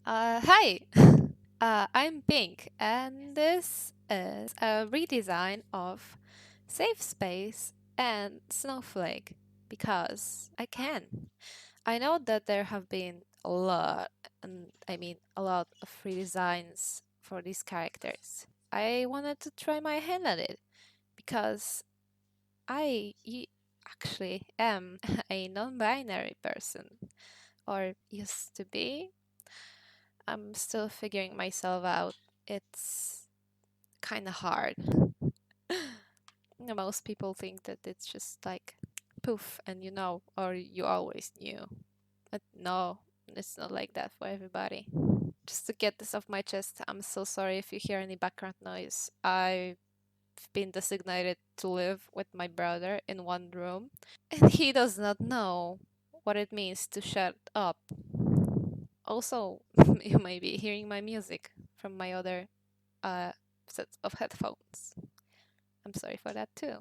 Hi, I'm Pink, and this is a redesign of Safe Space and Snowflake because I can. I know that there have been a lot, and I mean a lot of redesigns for these characters. I wanted to try my hand at it because actually am a non-binary person, or used to be. I'm still figuring myself out. It's kind of hard. Most people think that it's just like poof and you know, or you always knew. But no, it's not like that for everybody. Just to get this off my chest, I'm so sorry if you hear any background noise. I've been designated to live with my brother in one room, and he does not know what it means to shut up. Also, you might be hearing my music from my other set of headphones. I'm sorry for that too.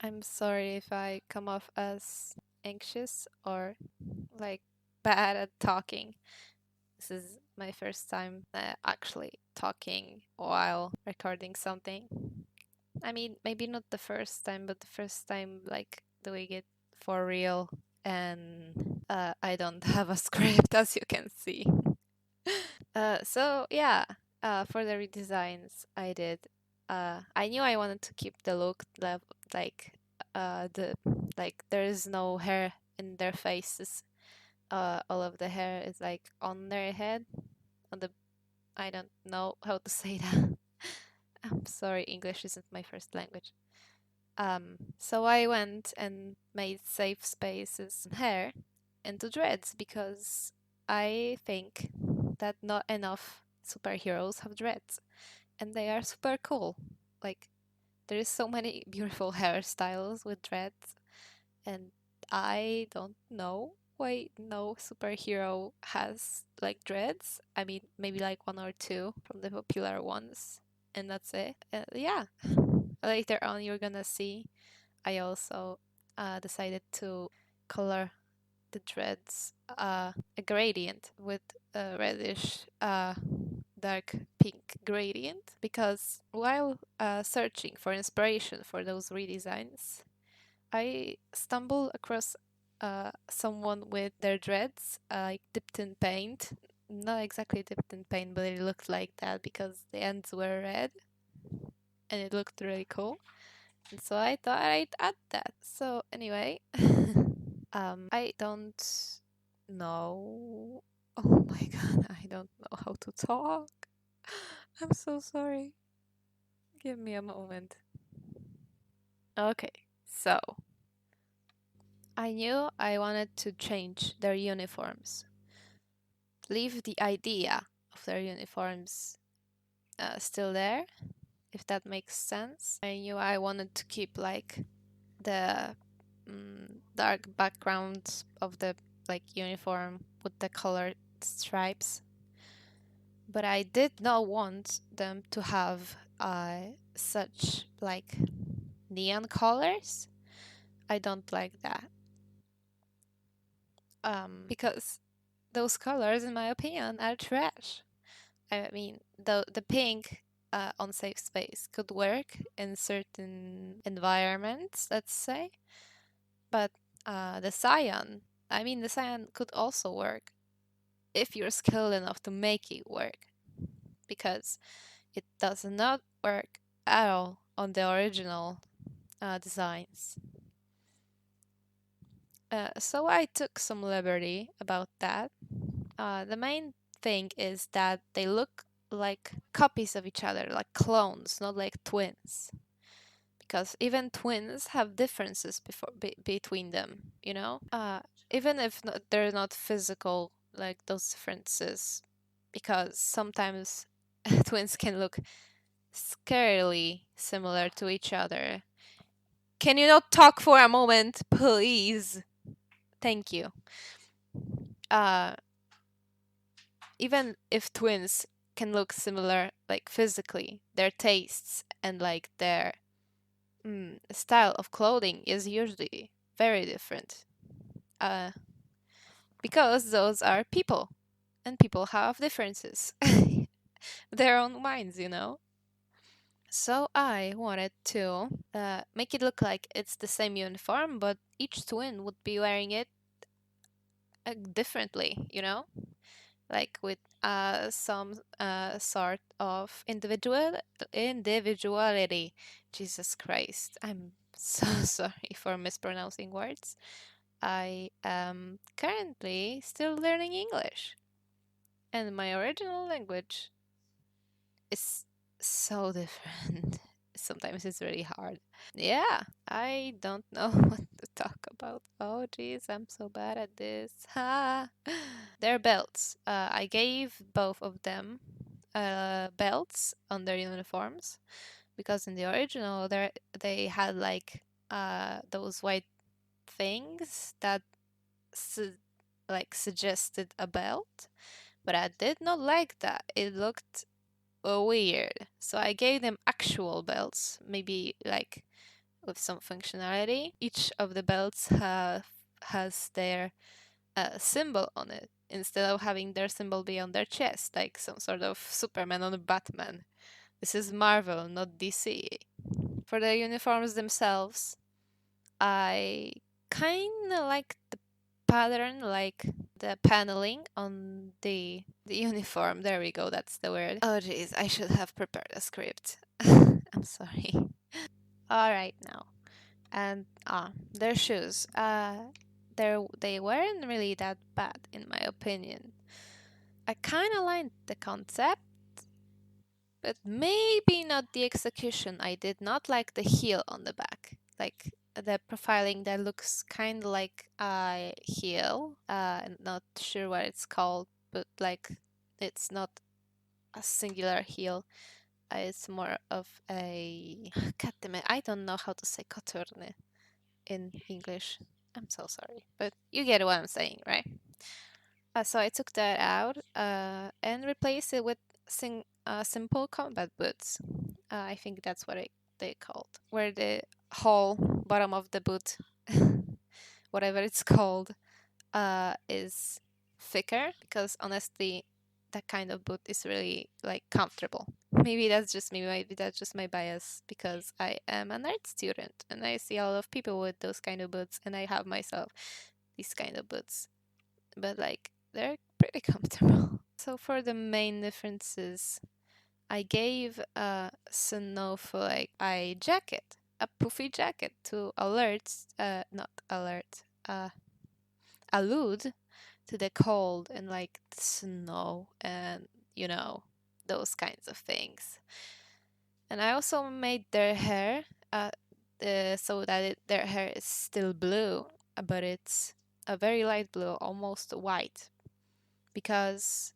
I'm sorry if I come off as anxious or like bad at talking. This is my first time actually talking while recording something. I mean, maybe not the first time, but the first time like doing it for real. And I don't have a script, as you can see. So yeah, for the redesigns I did, I knew I wanted to keep the look like the like there is no hair in their faces. All of the hair is like on their head, on the I don't know how to say that. I'm sorry, English isn't my first language. So I went and made safe spaces hair into dreads because I think that not enough superheroes have dreads and they are super cool. Like there is so many beautiful hairstyles with dreads and I don't know why no superhero has like dreads. I mean, maybe like one or two from the popular ones and that's it. Yeah. Later on you're gonna see I also decided to color the dreads a gradient with a reddish dark pink gradient because while searching for inspiration for those redesigns, I stumbled across someone with their dreads like dipped in paint. Not exactly dipped in paint, but it looked like that because the ends were red and it looked really cool. And so I thought I'd add that. So anyway, I don't know. Oh my god, I don't know how to talk. I'm so sorry. Give me a moment. Okay, so I knew I wanted to change their uniforms. Leave the idea of their uniforms still there, if that makes sense. I knew I wanted to keep like the dark background of the like uniform with the colored stripes, but I did not want them to have such like neon colors. I don't like that because those colors, in my opinion, are trash. I mean, the pink on Safe Space could work in certain environments, let's say, but the cyan, I mean, the cyan could also work if you're skilled enough to make it work, because it does not work at all on the original designs. So I took some liberty about that. The main thing is that they look like copies of each other, like clones, not like twins. Because even twins have differences between them, you know? Even if they're not physical, like those differences, because sometimes twins can look scarily similar to each other. Can you not talk for a moment, please? Thank you. Uh, Even if twins can look similar, like physically, their tastes and like their style of clothing is usually very different. Uh, because those are people. and people have differences, their own minds, you know? So I wanted to make it look like it's the same uniform, but each twin would be wearing it differently, you know? Like with some sort of individuality. Jesus Christ, I'm so sorry for mispronouncing words. I am currently still learning English, and my original language is so different. Sometimes it's really hard. Yeah, I don't know what to talk about. Oh, jeez, I'm so bad at this. Ha! Their belts. I gave both of them belts on their uniforms because in the original they had like those white things that su- like suggested a belt, but I did not like that. It looked weird. So I gave them actual belts, maybe like with some functionality. Each of the belts has their symbol on it instead of having their symbol be on their chest, like some sort of Superman on a Batman. This is Marvel, not DC. For the uniforms themselves, I kind of like the pattern, like the paneling on the uniform. There we go, that's the word. Oh jeez, I should have prepared a script. I'm sorry. All right now. And their shoes. They weren't really that bad in my opinion. I kind of liked the concept, but maybe not the execution. I did not like the heel on the back, like the profiling that looks kind of like a heel. Not sure what it's called, but like it's not a singular heel. It's more of a. God damn it, I don't know how to say coturne in English. I'm so sorry, but you get what I'm saying, right? So I took that out and replaced it with simple combat boots. I think that's what they called, where the whole bottom of the boot, whatever it's called, is thicker. Because honestly, that kind of boot is really like comfortable. Maybe that's just me. Maybe that's just my bias because I am an art student and I see a lot of people with those kind of boots, and I have myself these kind of boots, but like they're pretty comfortable. So for the main differences, I gave a snowflake a jacket, a puffy jacket to not alert, allude to the cold and like the snow and you know those kinds of things. And I also made their hair so that their hair is still blue, but it's a very light blue, almost white, because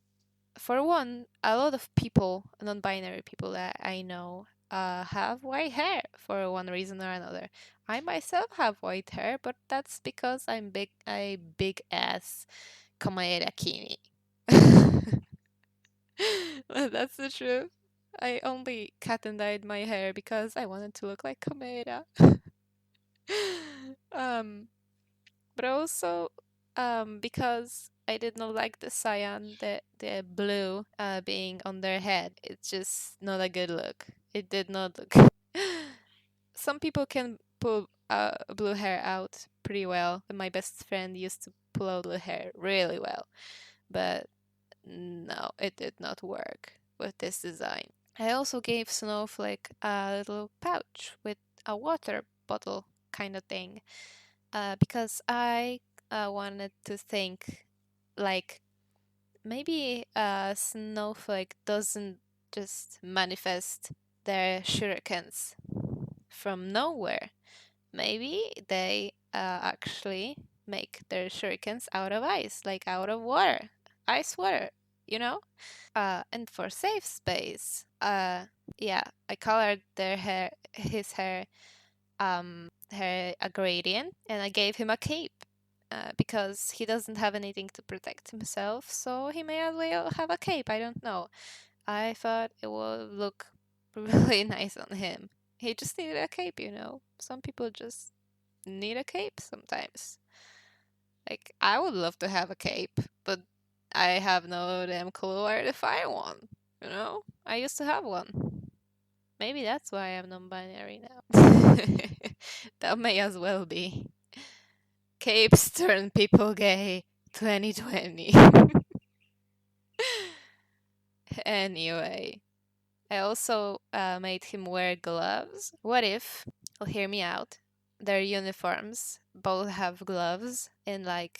for one, a lot of people, non-binary people that I know, have white hair for one reason or another. I myself have white hair, but that's because a big ass Komaeda Kini. But that's the truth. I only cut and dyed my hair because I wanted to look like Komaeda. um, but also because I did not like the cyan, the blue being on their head. It's just not a good look. It did not look. Some people can pull blue hair out pretty well. My best friend used to pull out blue hair really well, but no, it did not work with this design. I also gave Snowflake a little pouch with a water bottle kind of thing because I wanted to think like maybe Snowflake doesn't just manifest their shurikens from nowhere. Maybe they actually make their shurikens out of ice, like out of water, ice water, you know? And for safe space, yeah, I colored his hair a gradient, and I gave him a cape because he doesn't have anything to protect himself, so he may as well have a cape. I don't know. I thought it would look really nice on him. He just needed a cape, you know. Some people just need a cape sometimes. Like I would love to have a cape, but I have no damn clue where to find one. You know? I used to have one. Maybe that's why I'm non-binary now. That may as well be. Capes turn people gay 2020. Anyway, I also made him wear gloves. What if, well, hear me out, their uniforms both have gloves and like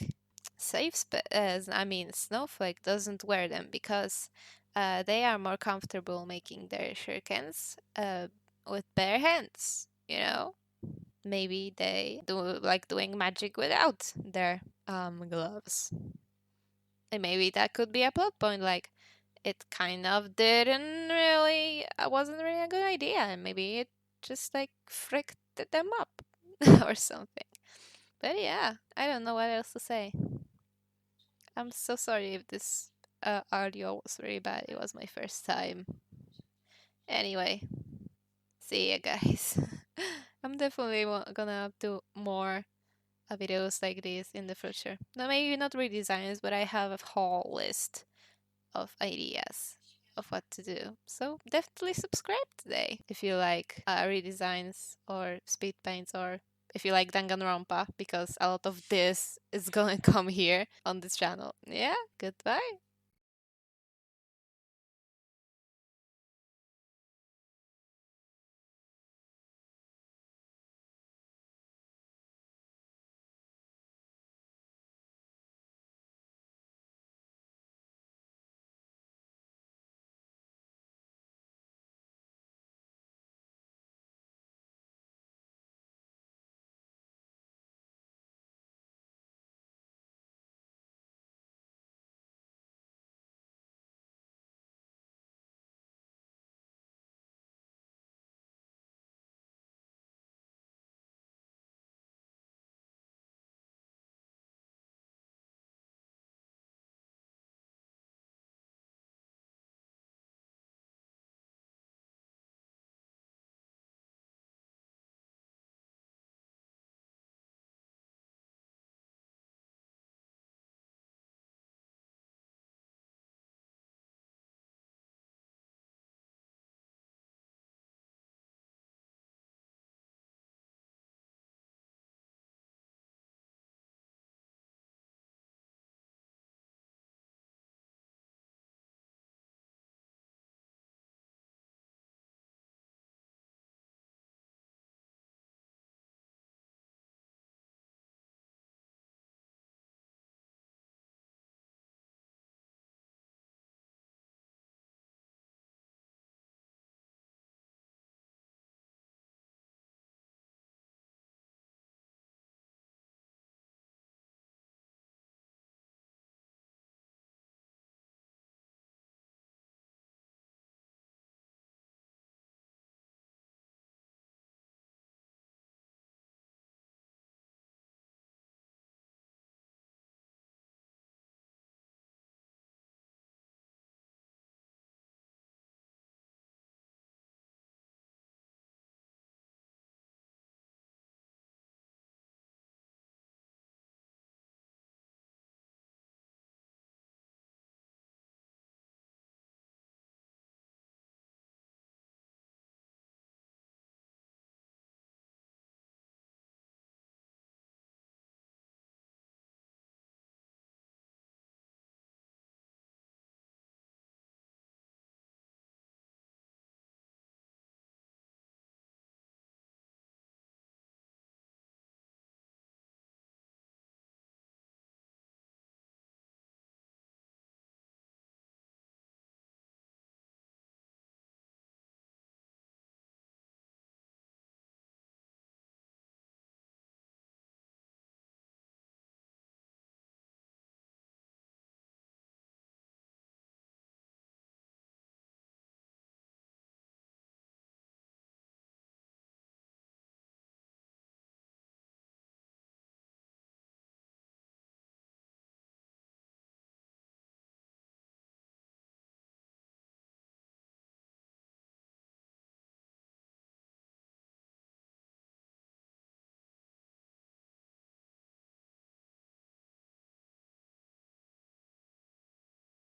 I mean, Snowflake doesn't wear them because they are more comfortable making their shurikens with bare hands, you know? Maybe they do like doing magic without their gloves. And maybe that could be a plot point, like it kind of didn't really wasn't really a good idea, and maybe it just like fricked them up or something. But yeah, I don't know what else to say. I'm so sorry if this audio was really bad. It was my first time. Anyway, see ya guys. I'm definitely gonna do more videos like this in the future. No, maybe not redesigns, but I have a whole list of ideas of what to do. So definitely subscribe today if you like redesigns or speed paints, or if you like Danganronpa, because a lot of this is gonna come here on this channel. Yeah, goodbye.